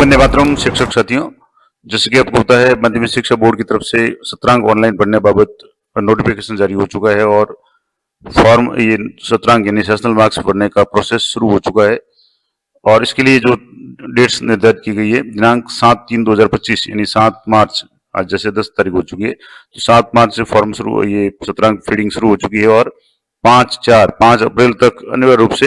वंदे मातरम शिक्षक साथियों, जैसे कि आपको पता है माध्यमिक शिक्षा बोर्ड की तरफ से सत्रांक ऑनलाइन पढ़ने बाबत नोटिफिकेशन जारी हो चुका है और फॉर्म ये सत्रांक यानी सेशनल मार्क्स भरने का प्रोसेस शुरू हो चुका है। और इसके लिए जो डेट्स निर्धारित की गई है, दिनांक 7/3/2025 यानी 7 मार्च, आज जैसे 10 तारीख हो चुकी है, तो 7 मार्च से फॉर्म शुरू, ये सत्रांक फीडिंग शुरू हो चुकी है और 5 अप्रैल तक अनिवार्य रूप से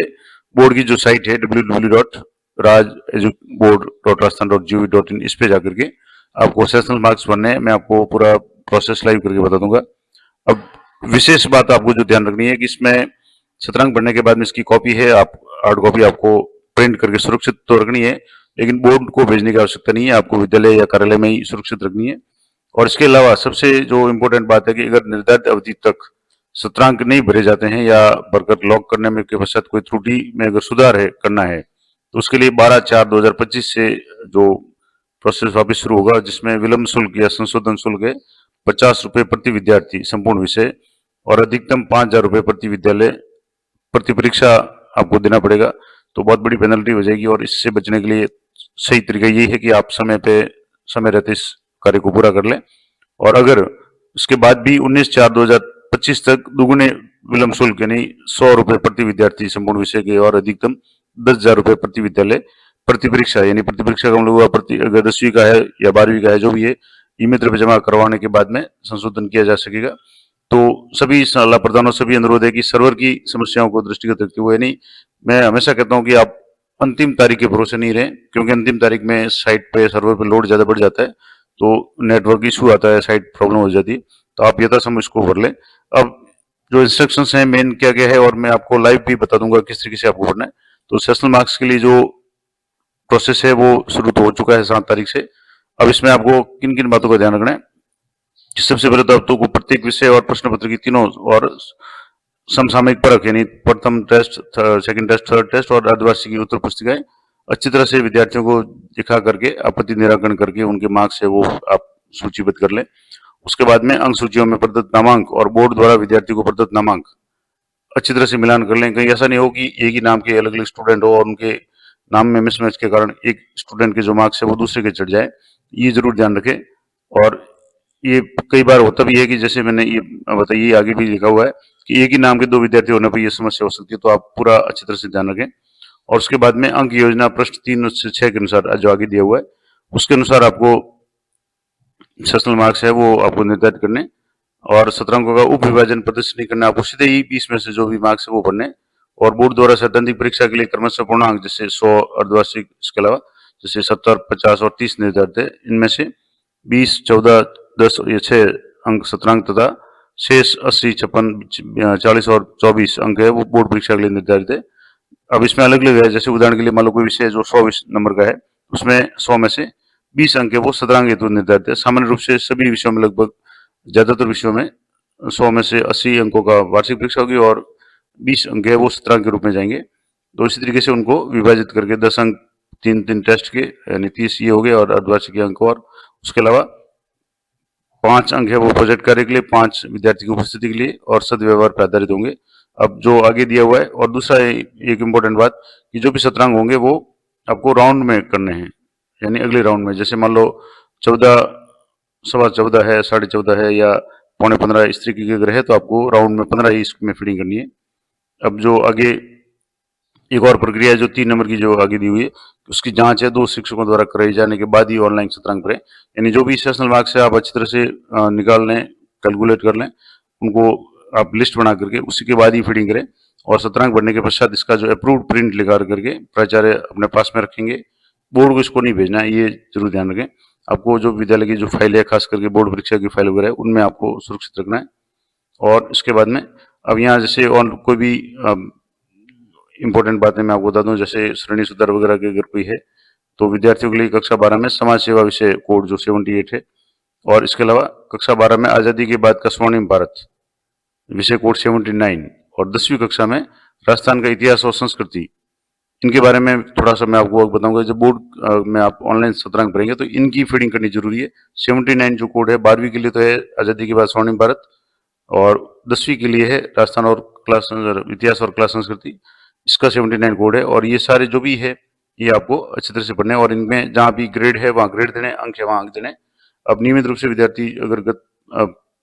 बोर्ड की जो साइट है www.rajboard.rajasthan.gov.in इस पे जाकर के आपको सेशनल मार्क्स भरने हैं। मैं आपको पूरा प्रोसेस लाइव करके बता दूंगा। अब विशेष बात आपको जो ध्यान रखनी है कि इसमें सत्रांक भरने के बाद में इसकी कॉपी है, आप हार्ड कॉपी आपको प्रिंट करके सुरक्षित तो रखनी है, लेकिन बोर्ड को भेजने की आवश्यकता नहीं है, आपको विद्यालय या कार्यालय में ही सुरक्षित रखनी है। और इसके अलावा सबसे जो इम्पोर्टेंट बात है कि अगर निर्धारित अवधि तक सत्रांक नहीं भरे जाते हैं या भरकर लॉक करने में के पश्चात कोई त्रुटि में अगर सुधार है करना है, तो उसके लिए 12/4/2025 से जो प्रोसेस वापस शुरू होगा, जिसमें विलंब शुल्क या संशोधन शुल्क है 50 रुपए प्रति विद्यार्थी संपूर्ण विषय और अधिकतम 5,000 रुपए प्रति विद्यालय प्रति परीक्षा आपको देना पड़ेगा। तो बहुत बड़ी पेनल्टी हो जाएगी और इससे बचने के लिए सही तरीका ये है कि आप समय रहते इस कार्य को पूरा कर लें। और अगर उसके बाद भी 19/4/2025 तक दुगुने विलंब शुल्क यानी 100 रुपए प्रति विद्यार्थी संपूर्ण विषय के और अधिकतम 10,000 रुपए प्रति विद्यालय प्रति परीक्षा, यानी प्रति परीक्षा का मतलब हुआ प्रति, अगर 10वीं का है या 12वीं का है जो भी है, ई मित्र पे जमा करवाने के बाद में संशोधन किया जा सकेगा। तो सभी सलाह प्रदानों से भी अनुरोध है कि सर्वर की समस्याओं को दृष्टिगत रखते हुए, नहीं, मैं हमेशा कहता हूं कि आप अंतिम तारीख के भरोसे नहीं रहें, क्योंकि अंतिम तारीख में साइट पे सर्वर पे लोड ज्यादा बढ़ जाता है, तो नेटवर्क इशू आता है, साइट प्रॉब्लम हो जाती है। तो आप यथासंभव इसको भर लें। अब जो इंस्ट्रक्शंस हैं मेन क्या क्या है, और मैं आपको लाइव भी बता दूंगा किस तरीके से आपको भरना है। तो सेशनल मार्क्स के लिए जो प्रोसेस है वो शुरू तो हो चुका है 7 तारीख से। अब इसमें आपको किन किन बातों का ध्यान रखना है। सबसे पहले तो आपको प्रत्येक विषय और प्रश्न पत्र की तीनों और समसामयिक परख यानी प्रथम test, second test, third test और अर्धवार्षिक उत्तर पुस्तिकाएं अच्छी तरह से विद्यार्थियों को दिखा करके आपत्ति निराकरण करके उनके मार्क्स है वो आप सूचीबद्ध कर लें। उसके बाद में अंक सूचियों में प्रदत्त नामांक और बोर्ड द्वारा विद्यार्थी को प्रदत्त नामांक अच्छी तरह से मिलान कर लें। कहीं ऐसा नहीं हो कि एक ही नाम के अलग अलग स्टूडेंट हो और उनके नाम में मिसमैच के कारण एक स्टूडेंट के जो मार्क्स है वो दूसरे के चढ़ जाए, ये जरूर ध्यान रखें। और ये कई बार होता भी है कि जैसे मैंने ये बताइए, आगे भी लिखा हुआ है कि एक ही नाम के 2 विद्यार्थी होने पर यह समस्या हो सकती है, तो आप पूरा अच्छी तरह से ध्यान रखें। और उसके बाद में अंक योजना प्रश्न 3 से 6 के अनुसार जो आगे दिया हुआ है उसके अनुसार आपको सेशनल मार्क्स है वो आपको निर्धारित करने और सत्रांकों का उप विभाजन प्रदर्शित नहीं करना, आपको सीधे ही 20 में से जो भी मार्क्स है वो भरने। और बोर्ड द्वारा सैद्धांतिक परीक्षा के लिए क्रमशः पूर्णांक जैसे 100 अर्धवार्षिक, इसके अलावा जैसे 70, 50 और 30 निर्धारित है। इनमें से 20, 14, 10 या 6 अंक सत्रांक तथा शेष 80, 56, 40 और 24 अंक है वो बोर्ड परीक्षा के लिए निर्धारित है। अब इसमें अलग अलग है, जैसे उदाहरण के लिए मान लो कोई विषय जो 100 नंबर का है, उसमें 100 में से 20 अंक है वो सत्रांक हेतु निर्धारित है। सामान्य रूप से सभी विषयों में, लगभग ज्यादातर विषयों में 100 में से 80 अंकों का वार्षिक परीक्षा होगी और 20 अंक है वो सत्रांक के रूप में जाएंगे। तो इसी तरीके से उनको विभाजित करके 10 अंक 3 टेस्ट के यानी 30 ये हो गए और अर्धवार्षिक अंक, और उसके अलावा 5 अंक है वो प्रोजेक्ट कार्य के लिए, 5 विद्यार्थी की उपस्थिति के लिए और सदव्यवहार पर आधारित होंगे। अब जो आगे दिया हुआ है, और दूसरा एक इम्पोर्टेंट बात कि जो भी सत्रांक होंगे वो आपको राउंड में करने हैं, यानी अगले राउंड में, जैसे मान लो 14, 14.25 है, 14.5 है या 14.15 इस तरीके के अगर है तो आपको राउंड में 15 ही इसमें फीडिंग करनी है। अब जो आगे एक और प्रक्रिया है जो 3 नंबर की जो आगे दी हुई है, उसकी जांच है 2 शिक्षकों द्वारा कराई जाने के बाद ही ऑनलाइन सत्रांक भरें। यानी जो भी सेशनल मार्क्स है आप अच्छी तरह से निकाल लें, कैलकुलेट कर लें, उनको आप लिस्ट बना करके उसी के बाद ही फीडिंग करें। और सत्रांक भरने के पश्चात इसका जो अप्रूव्ड प्रिंट निकाल करके प्राचार्य अपने पास में रखेंगे, बोर्ड को इसको नहीं भेजना है, ये जरूर ध्यान रखें। आपको जो विद्यालय की जो फाइल है, खास करके बोर्ड परीक्षा की फाइल वगैरह है, उनमें आपको सुरक्षित रखना है। और इसके बाद में अब यहाँ जैसे और कोई भी इंपॉर्टेंट बातें मैं आपको बता दूं, जैसे श्रेणी सुधार वगैरह की अगर कोई है तो विद्यार्थियों के लिए कक्षा 12 में समाज सेवा विषय कोड जो 78 है, और इसके अलावा कक्षा 12 में आजादी के बाद का स्वर्णिम भारत विषय कोड 79, और 10वीं कक्षा में राजस्थान का इतिहास और संस्कृति, इनके बारे में थोड़ा सा मैं आपको बताऊंगा। जब बोर्ड में आप ऑनलाइन सत्रांक भरेंगे तो इनकी फीडिंग करनी जरूरी है। 79 जो कोड है 12वीं के लिए तो है आजादी के बाद स्वर्णिम भारत, और 10वीं के लिए है राजस्थान और क्लास इतिहास और क्लास संस्कृति, इसका 79 कोड है। और ये सारे जो भी है ये आपको अच्छी तरह से पढ़ना है और इनमें जहाँ भी ग्रेड है वहाँ ग्रेड देने, अंक है वहाँ अंक देने। अब नियमित रूप से विद्यार्थी अगर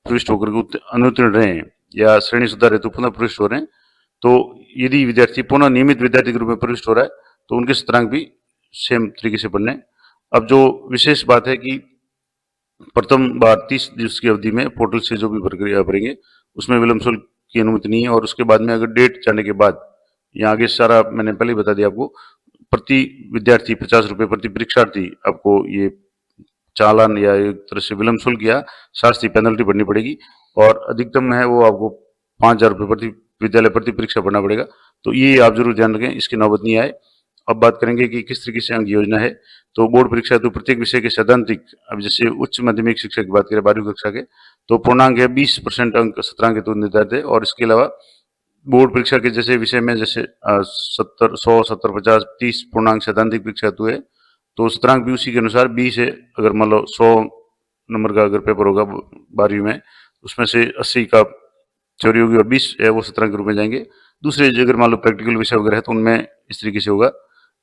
प्रविष्ट होकर के अनुत्तीर्ण रहे हैं या श्रेणी सुधार हेतु पुनः प्रविष्ट हो रहे हैं, तो यदि विद्यार्थी पुनः नियमित विद्यार्थी के रूप में प्रविष्ट हो रहा है तो उनके शतरांक भी सेम तरीके से पढ़ने। अब जो विशेष बात है कि प्रथम बार 30 दिवस की अवधि में पोर्टल से जो भी प्रक्रिया भरेंगे उसमें विलंब शुल्क की अनुमति नहीं है। और उसके बाद में अगर डेट जाने के बाद, यहाँ आगे सारा मैंने पहले ही बता दिया आपको, प्रति विद्यार्थी 50 रुपये प्रति परीक्षार्थी आपको ये चालान या एक तरह से विलंब शुल्क या शास्त्री पेनल्टी भरनी पड़ेगी। और अधिकतम है वो आपको 5,000 रुपये प्रति विद्यालय प्रति परीक्षा भरना पड़ेगा। तो ये आप जरूर ध्यान रखें, इसकी नौबत नहीं आए। अब बात करेंगे कि किस तरीके से अंक योजना है। तो बोर्ड परीक्षा तो प्रत्येक विषय के सैद्धांतिक, अब जैसे उच्च माध्यमिक शिक्षा की बात करें 12वीं कक्षा के, तो पूर्णांक है 20% अंक शतरांक हेतु निर्धारित है। और इसके अलावा बोर्ड परीक्षा के जैसे विषय में जैसे 70, 100, 70, 50, 30 पूर्णांक सैद्धांतिक परीक्षा हेतु है, तो शतरांक भी उसी के अनुसार 20 है। अगर मान लो 100 नंबर का अगर पेपर होगा 12वीं में, उसमें से 80 का थ्योरी होगी और 20 है वो शतरांक के रूप में जाएंगे। दूसरे अगर मान लो प्रैक्टिकल विषय वगैरह है तो उनमें इस तरीके से होगा।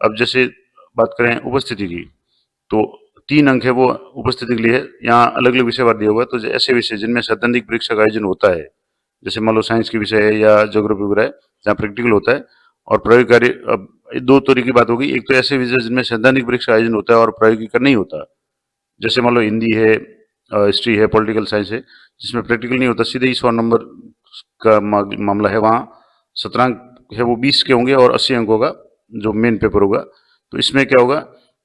अब जैसे बात करें उपस्थिति की, तो 3 अंक है वो उपस्थिति के लिए है। यहाँ अलग अलग विषयवार दिया हुआ है। तो ऐसे विषय जिनमें सैद्धांतिक परीक्षा का आयोजन होता है, जैसे मान लो साइंस के विषय है या ज्योग्राफी वगैरह है जहाँ प्रैक्टिकल होता है और प्रायोगिक कार्य। अब दो तरीके की बात होगी, एक तो ऐसे विषय जिनमें सैद्धांतिक परीक्षा आयोजन होता है और प्रायोगिक नहीं होता, जैसे मान लो हिंदी है, हिस्ट्री है, पॉलिटिकल साइंस है, जिसमें प्रैक्टिकल नहीं होता, सीधे ही 100 नंबर का मामला है, वहाँ शतरांक है वो 20 के होंगे और 80 अंक होगा जो मेन पेपर होगा। तो इसमें क्या होगा,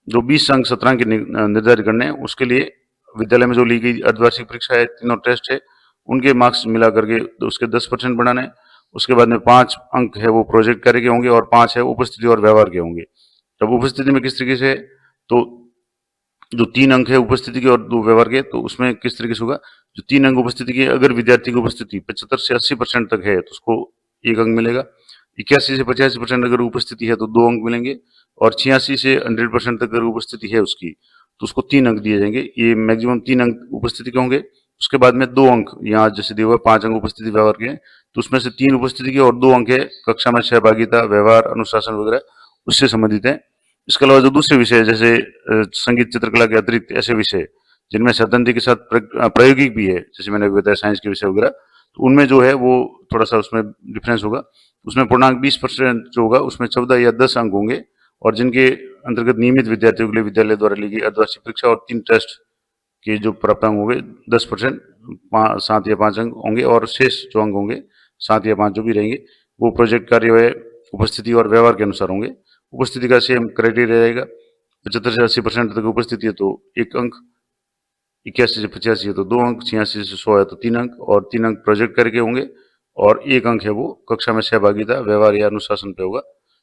जो 20 अंक शतरांक के निर्धारित करने हैं, उसके लिए विद्यालय में जो ली गई अर्धवार्षिक परीक्षा है, तीनों टेस्ट है, उनके मार्क्स मिला करके तो उसके 10% बढ़ाने। उसके बाद में 5 अंक है वो प्रोजेक्ट कार्य के होंगे और 5 है उपस्थिति और व्यवहार के होंगे। तब उपस्थिति में किस तरीके से, तो जो 3 अंक है उपस्थिति के और 2 व्यवहार के, तो उसमें किस तरीके से होगा, जो 3 अंक उपस्थिति के, अगर विद्यार्थी की उपस्थिति 75 से 80% तक है तो उसको 1 अंक मिलेगा। 81 से 85% अगर उपस्थिति है तो 2 अंक मिलेंगे। और 86 से 100% तक अगर उपस्थिति है उसकी तो उसको 3 अंक दिए जाएंगे। ये मैक्सिमम 3 अंक उपस्थिति के होंगे। उसके बाद में 2 अंक, यहाँ जैसे दिया हुआ 5 अंक उपस्थिति व्यवहार के, तो उसमें से 3 उपस्थिति के और 2 अंक है कक्षा में सहभागिता, व्यवहार, अनुशासन वगैरह उससे संबंधित है। इसके अलावा जो दूसरे विषय जैसे संगीत, चित्रकला के अतिरिक्त ऐसे विषय जिनमें सैद्धांतिक के साथ प्रायोगिक भी है, जैसे मैंने बताया साइंस के विषय वगैरह, तो उनमें जो है वो थोड़ा सा उसमें डिफरेंस होगा। उसमें पूर्णांक 20% जो होगा उसमें 14 या 10 अंक होंगे। और जिनके अंतर्गत नियमित विद्यार्थियों के लिए विद्यालय द्वारा ली गई अर्धवार्षिक परीक्षा और 3 टेस्ट के जो प्राप्तांक होंगे 10%, 7 या 5 अंक होंगे। और शेष जो अंक होंगे 7 या 5 जो भी रहेंगे वो प्रोजेक्ट कार्य उपस्थिति और व्यवहार के अनुसार होंगे। उपस्थिति का सेम क्राइटेरिया रहेगा, 75 से 80% तक उपस्थिति है तो 1 अंक, 81 से 85 है तो 2 अंक, 86 से 100 है तो 3 अंक, और 3 अंक प्रोजेक्ट करके होंगे और 1 अंक है वो कक्षा में सहभागिता, व्यवहार या अनुशासन पे होगा।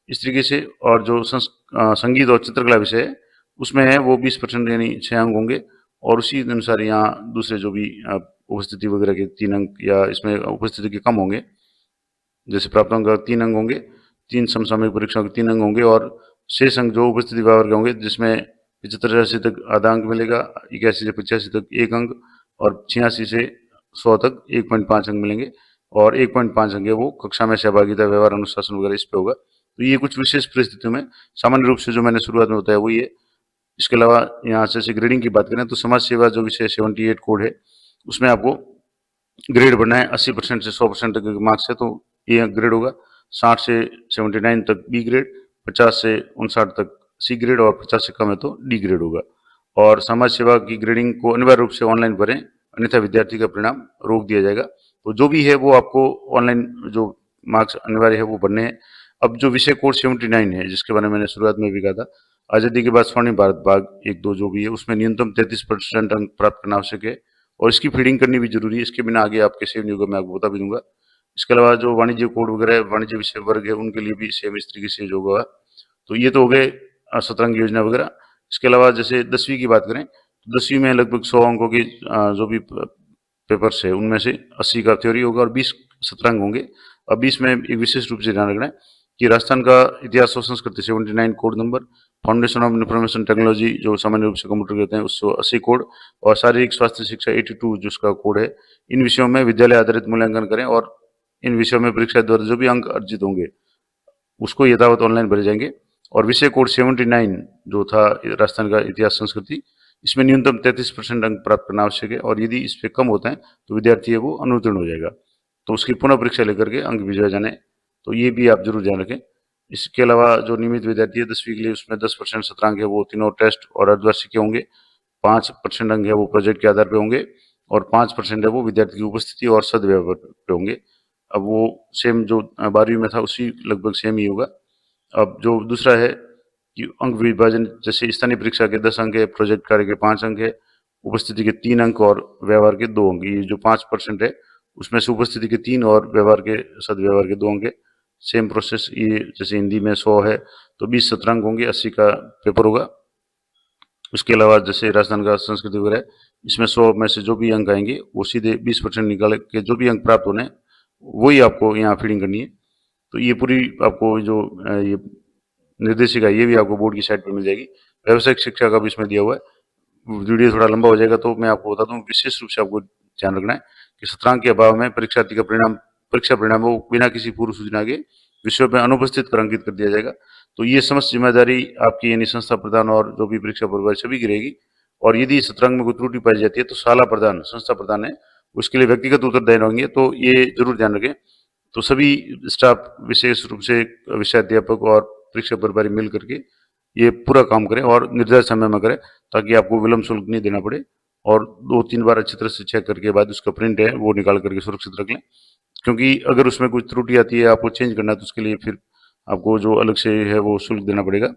इस तरीके से। और जो संगीत और चित्रकला विषय है उसमें है वो 20% यानी 6 अंक होंगे। और उसी अनुसार यहाँ दूसरे जो भी उपस्थिति वगैरह के 3 अंक या इसमें उपस्थिति के कम होंगे, जैसे प्राप्तांक 3 अंक होंगे, 3 समसामयिक परीक्षाओं के 3 अंक होंगे। और शेष अंक जो उपस्थिति व्यवहार के होंगे जिसमें 75 से 80 तक आधा अंक मिलेगा, 81 से 85 तक 1 अंक और 86 से 100 तक 1.5 अंक मिलेंगे। और 1.5 अंक है वो कक्षा में सहभागिता, व्यवहार, अनुशासन वगैरह इस पे होगा। तो ये कुछ विशेष परिस्थितियों में सामान्य रूप से जो मैंने शुरुआत में बताया वही है। इसके अलावा यहाँ से ग्रेडिंग की बात करें तो समाज सेवा जो विषय 78 कोड है उसमें आपको ग्रेड बढ़ना है। 80% से 100% तक मार्क्स है तो ए ग्रेड होगा, 60 से 79 तक बी ग्रेड, 50 से 59 तक सी ग्रेड और 50 से कम है तो डी ग्रेड होगा। और समाज सेवा की ग्रेडिंग को अनिवार्य रूप से ऑनलाइन भरें, अन्यथा विद्यार्थी का परिणाम रोक दिया जाएगा। तो जो भी है वो आपको ऑनलाइन जो मार्क्स अनिवार्य है वो भरने हैं। अब जो विषय कोड 79 है जिसके बारे में मैंने शुरुआत में भी कहा था, आज़ादी के बाद स्वर्णिम भारत भाग 1, 2 जो भी है उसमें न्यूनतम 33% अंक प्राप्त करना आवश्यक है और इसकी फीडिंग करनी भी जरूरी है। इसके बिना आगे आपके सेव नहीं होगा, मैं आपको बता भी दूंगा। इसके अलावा जो वाणिज्य कोड वगैरह वाणिज्य विषय वर्ग है उनके लिए भी सेम इस तरीके से जो होगा। तो ये तो हो गए शतरंग योजना वगैरह। इसके अलावा जैसे 10वीं की बात करें तो 10वीं में लगभग 100 अंकों के जो भी पेपर्स है उनमें से 80 का थ्योरी होगा और 20 शतरंग होंगे। अब 20 में एक विशेष रूप से ध्यान रखना है कि राजस्थान का इतिहास और संस्कृति 79 code number, foundation of information technology जो सामान्य रूप से कंप्यूटर कहते हैं उसको 80 कोड, और शारीरिक स्वास्थ्य शिक्षा 82 जो उसका कोड है। इन विषयों में विद्यालय आधारित मूल्यांकन करें और इन विषयों में परीक्षा द्वारा जो भी अंक अर्जित होंगे उसको यथावत ऑनलाइन भरे जाएंगे। और विषय कोड 79 जो था राजस्थान का इतिहास संस्कृति, इसमें न्यूनतम 33% अंक प्राप्त करना आवश्यक है, और यदि इस पे कम होता है तो विद्यार्थी है वो अनुत्तीर्ण हो जाएगा। तो उसकी पुनः परीक्षा लेकर के अंक भिजवाए जाने, तो ये भी आप जरूर ध्यान रखें। इसके अलावा जो नियमित विद्यार्थी है 10वीं के लिए, उसमें 10% सत्रांक है वो तीनों टेस्ट और अर्धवार्षिक के होंगे, 5% अंक है वो प्रोजेक्ट के आधार पर होंगे, और 5% है वो विद्यार्थी की उपस्थिति और सदव्यवहार पे होंगे। अब वो सेम जो 12वीं में था उसी लगभग सेम ही होगा। अब जो दूसरा है कि अंक विभाजन, जैसे स्थानीय परीक्षा के 10 अंक है, प्रोजेक्ट कार्य के 5 अंक है, उपस्थिति के 3 अंक और व्यवहार के 2 अंक। ये जो 5% है उसमें से उपस्थिति के 3 और व्यवहार के सदव्यवहार के 2 अंक है। सेम प्रोसेस ये, जैसे हिंदी में 100 है तो 20 सत्रांक होंगे, 80 का पेपर होगा। उसके अलावा जैसे राजस्थान का संस्कृति वगैरह, इसमें 100 में से जो भी अंक आएंगे वो सीधे 20% निकाल के जो भी अंक प्राप्त होने वही आपको यहाँ फीडिंग करनी है। तो ये पूरी आपको जो ये निर्देशिका, ये भी आपको बोर्ड की साइट पर मिल जाएगी। व्यावसायिक शिक्षा का भी इसमें दिया हुआ है। वीडियो थोड़ा लंबा हो जाएगा तो मैं आपको बता दूं, विशेष रूप से आपको ध्यान रखना है कि सत्रांक के अभाव में परीक्षार्थी का परीक्षा परिणाम को बिना किसी पूर्व सूचना के विषयों में अनुपस्थित कर अंकित कर दिया जाएगा। तो ये समस्त जिम्मेदारी आपकी यानी संस्था प्रधान और जो भी परीक्षा प्रभारी सभी की रहेगी। और यदि सत्रांक में कोई त्रुटि पाई जाती है तो शाला प्रधान, संस्था प्रधान है, उसके लिए व्यक्तिगत उत्तरदायी होंगे। तो ये जरूर ध्यान रखें। तो सभी स्टाफ, विशेष रूप से विषयाध्यापक और परीक्षा प्रभारी मिल करके ये पूरा काम करें और निर्धारित समय में करें, ताकि आपको विलम्ब शुल्क नहीं देना पड़े। और 2-3 बार अच्छी तरह से चेक करके बाद उसका प्रिंट है वो निकाल करके सुरक्षित रख लें, क्योंकि अगर उसमें कुछ त्रुटि आती है, आपको चेंज करना है, तो उसके लिए फिर आपको जो अलग से है वो शुल्क देना पड़ेगा।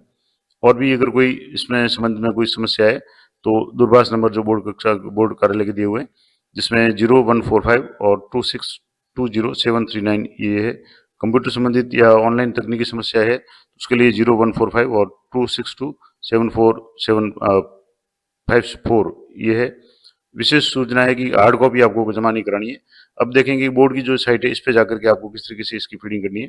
और भी अगर कोई इसमें संबंध में कोई समस्या है तो दूरभाष नंबर जो बोर्ड कार्यालय के दिए हुए हैं, जिसमें 0145 और 2620 739 ये है। कंप्यूटर संबंधित या ऑनलाइन तकनीकी समस्या है तो उसके लिए 0145 और 262 74754 ये है। विशेष सूचना है कि हार्ड कॉपी आपको जमा नहीं करानी है। अब देखेंगे बोर्ड की जो साइट है इस पे जाकर के आपको किस तरीके से इसकी फीडिंग करनी है।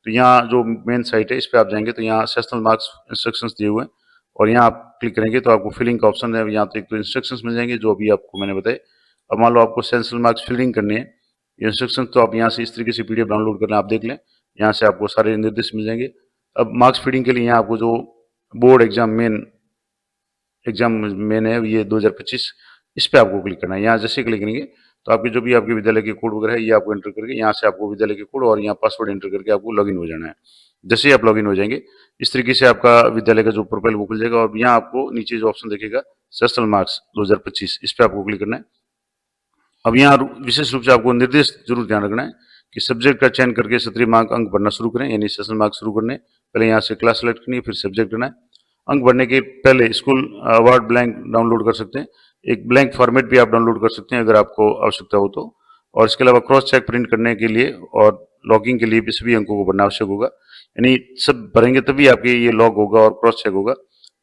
तो यहाँ जो मेन साइट है इस पे आप जाएंगे तो यहाँ सेशनल मार्क्स इंस्ट्रक्शंस दिए हुए हैं, और यहाँ आप क्लिक करेंगे तो आपको फिलिंग का ऑप्शन है। यहाँ तो एक तो इंस्ट्रक्शंस मिल जाएंगे जो अभी आपको मैंने बताए। अब मान लो आपको सेशनल मार्क्स फिलिंग करनी है, इंस्ट्रक्शन तो आप यहाँ से इस तरीके से पीडीएफ डाउनलोड कर लें, आप देख लें, यहाँ से आपको सारे निर्देश मिल जाएंगे। अब मार्क्स फीडिंग के लिए यहाँ आपको जो बोर्ड एग्जाम मेन है ये 2025, इस पे आपको क्लिक करना है। यहाँ जैसे क्लिक करेंगे तो आपके जो भी आपके विद्यालय के कोड वगैरह है ये आपको एंटर करके यहाँ से आपको विद्यालय के कोड और यहाँ पासवर्ड एंटर करके आपको लॉगिन हो जाना है। जैसे ही आप लॉगिन हो जाएंगे इस तरीके से आपका विद्यालय का जो प्रोफाइल वो खुल जाएगा, और यहाँ आपको नीचे जो ऑप्शन देखेगा सेशनल मार्क्स 2025, इस पे आपको क्लिक करना है। अब यहाँ विशेष रूप से आपको निर्देश जरूर ध्यान रखना है कि सब्जेक्ट का चयन करके सत्रीय मार्क अंक भरना शुरू करें, यानी सेशनल मार्क शुरू करने पहले यहाँ से क्लास सेलेक्ट करनी है, फिर सब्जेक्ट करना है। अंक भरने के पहले स्कूल अवार्ड ब्लैंक डाउनलोड कर सकते हैं, एक ब्लैंक फॉर्मेट भी आप डाउनलोड कर सकते हैं अगर आपको आवश्यकता हो तो। और इसके अलावा क्रॉस चेक प्रिंट करने के लिए और लॉगिंग के लिए भी सभी अंकों को भरना आवश्यक होगा, यानी सब भरेंगे तभी आपके ये लॉग होगा और क्रॉस चेक होगा।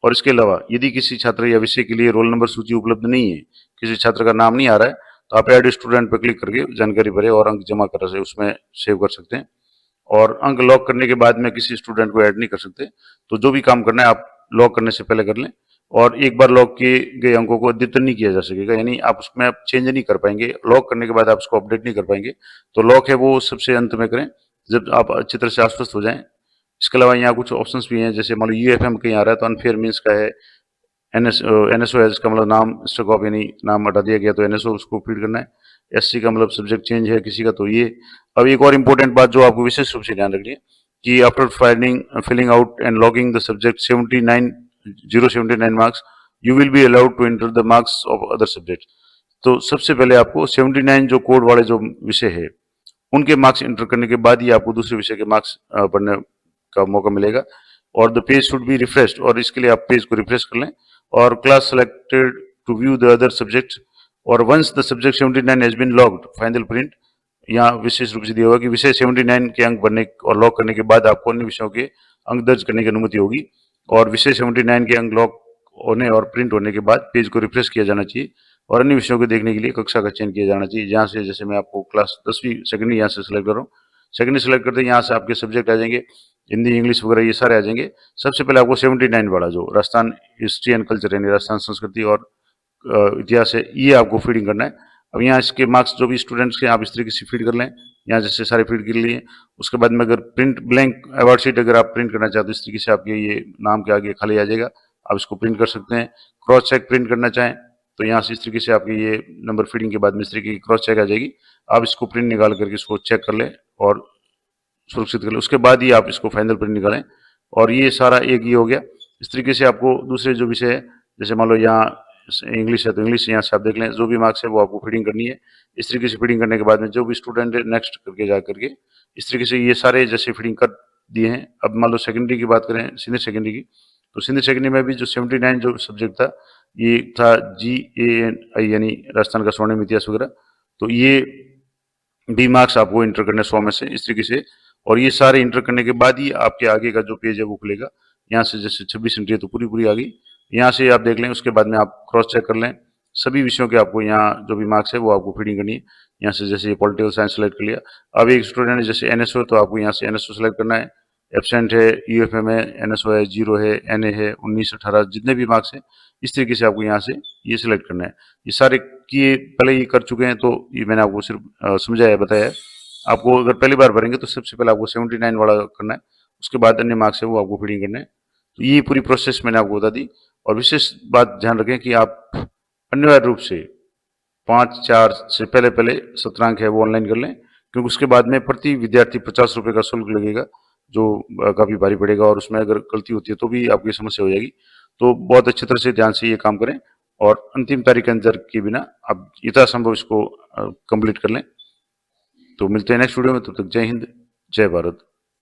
और इसके अलावा यदि किसी छात्र या विषय के लिए रोल नंबर सूची उपलब्ध नहीं है, किसी छात्र का नाम नहीं आ रहा है, तो आप ऐड स्टूडेंट पर क्लिक करके जानकारी भरे और अंक जमा कर से उसमें सेव कर सकते हैं। और अंक लॉक करने के बाद में किसी स्टूडेंट को ऐड नहीं कर सकते। तो जो भी काम करना है आप लॉक करने से पहले कर लें, और एक बार लॉक किए गए अंकों को अद्यतन नहीं किया जा सकेगा, यानी आप उसमें आप चेंज नहीं कर पाएंगे। लॉक करने के बाद आप उसको अपडेट नहीं कर पाएंगे। तो लॉक है वो सबसे अंत में करें जब आप अच्छी तरह से आश्वस्त हो जाएं। इसके अलावा यहाँ कुछ ऑप्शंस भी हैं, जैसे मान लो यूएफएम कहीं आ रहा है तो अनफेयर मीन्स का है, एनएसओ है जिसका मतलब नाम स्टक ऑफ यानी नाम हटा दिया गया तो एनएसओ उसको फीड करना है। एससी का मतलब सब्जेक्ट चेंज है किसी का तो ये। अब एक और इम्पोर्टेंट बात जो आपको विशेष रूप से ध्यान रखनी है कि after filling out and logging the subject 079 marks you will be allowed to enter the marks of other subject. तो सबसे पहले आपको 79 जो कोड वाले जो विषय है उनके मार्क्स एंटर करने के बाद ही आपको दूसरे विषय के मार्क्स पढ़ने का मौका मिलेगा। और the page should be refreshed, और इसके लिए आप पेज को रिफ्रेश कर लें और class selected to view the other subject. और once the subject 79 has been logged final print, यहाँ विशेष रूप से दिया होगा कि विषय 79 के अंक भरने और लॉक करने के बाद आपको अन्य विषयों के अंक दर्ज करने की अनुमति होगी। और विषय 79 के अंक लॉक होने और प्रिंट होने के बाद पेज को रिफ्रेश किया जाना चाहिए और अन्य विषयों को देखने के लिए कक्षा का चयन किया जाना चाहिए। जहाँ से जैसे मैं आपको क्लास 10वीं सेकेंडरी यहाँ से सिलेक्ट कर रहा हूँ, सेकेंडरी सिलेक्ट करते हैं यहाँ से आपके सब्जेक्ट आ जाएंगे, हिंदी इंग्लिश वगैरह ये सारे आ जाएंगे। सबसे पहले आपको 79 वाला जो राजस्थान हिस्ट्री एंड कल्चर यानी राजस्थान संस्कृति और इतिहास है ये आपको फीडिंग करना है। अब यहाँ इसके मार्क्स जो भी स्टूडेंट्स के आप इस तरीके से फीड कर लें, यहाँ जैसे सारे फीड कर लिए। उसके बाद में अगर प्रिंट ब्लैंक अवार्ड शीट अगर आप प्रिंट करना चाहते हो, इस तरीके से आपके ये नाम के आगे खाली आ जाएगा, आप इसको प्रिंट कर सकते हैं। क्रॉस चेक प्रिंट करना चाहें तो यहाँ से इस तरीके से आपके ये नंबर फीडिंग के बाद में इस तरीके की क्रॉस चेक आ जाएगी, आप इसको प्रिंट निकाल करके इसको चेक कर लें और सुरक्षित कर लें। उसके बाद ही आप इसको फाइनल प्रिंट निकालें, और ये सारा एक ही हो गया। इस तरीके से आपको दूसरे जो विषय है, जैसे मान लो यहाँ इंग्लिश है तो इंग्लिश यहाँ से आप देख लें, जो भी मार्क्स है वो आपको फीडिंग करनी है। इस तरीके से फीडिंग करने के बाद में जो भी स्टूडेंट नेक्स्ट करके जा करके इस तरीके से ये सारे जैसे फीडिंग कर दिए हैं। अब मान लो सेकेंडरी की बात करें, सीनियर सेकेंडरी की, तो सीनियर सेकेंडरी में भी जो 79 जो सब्जेक्ट था, ये था GANI यानी राजस्थान का स्वर्णिम इतिहास वगैरह, तो ये भी मार्क्स आपको इंटर करने 100 में से इस तरीके से। और ये सारे इंटर करने के बाद ही आपके आगे का जो पेज है वो खुलेगा। यहाँ से जैसे 26 एंट्री है तो पूरी आ गई, यहाँ से आप देख लें। उसके बाद में आप क्रॉस चेक कर लें सभी विषयों के, आपको यहाँ जो भी मार्क्स है वो आपको फीडिंग करनी है। यहाँ से जैसे पॉलिटिकल साइंस सेलेक्ट कर लिया। अब एक स्टूडेंट है जैसे NSO, तो आपको यहाँ से NSO सेलेक्ट करना है। एब्सेंट है, UFM है, NSO है, 0 है, NA है, 19, 18 जितने भी मार्क्स हैं इस तरीके से आपको यहाँ से ये सिलेक्ट करना है। ये सारे किए पहले ये कर चुके हैं, तो ये मैंने आपको सिर्फ समझाया बताया है। आपको अगर पहली बार भरेंगे तो सबसे पहले आपको 79 वाला करना है, उसके बाद अन्य मार्क्स है वो आपको फीडिंग करना है। तो ये पूरी प्रोसेस मैंने आपको बता दी। और विशेष बात ध्यान रखें कि आप अनिवार्य रूप से 5/4 से पहले सत्रांक है वो ऑनलाइन कर लें, क्योंकि उसके बाद में प्रति विद्यार्थी 50 रुपये का शुल्क लगेगा, जो काफ़ी भारी पड़ेगा, और उसमें अगर गलती होती है तो भी आपकी समस्या हो जाएगी। तो बहुत अच्छी तरह से ध्यान से ये काम करें, और अंतिम तारीख के अंदर के बिना आप यथासंभव इसको कंप्लीट कर लें। तो मिलते हैं नेक्स्ट वीडियो में, तब तक जय हिंद, जय भारत।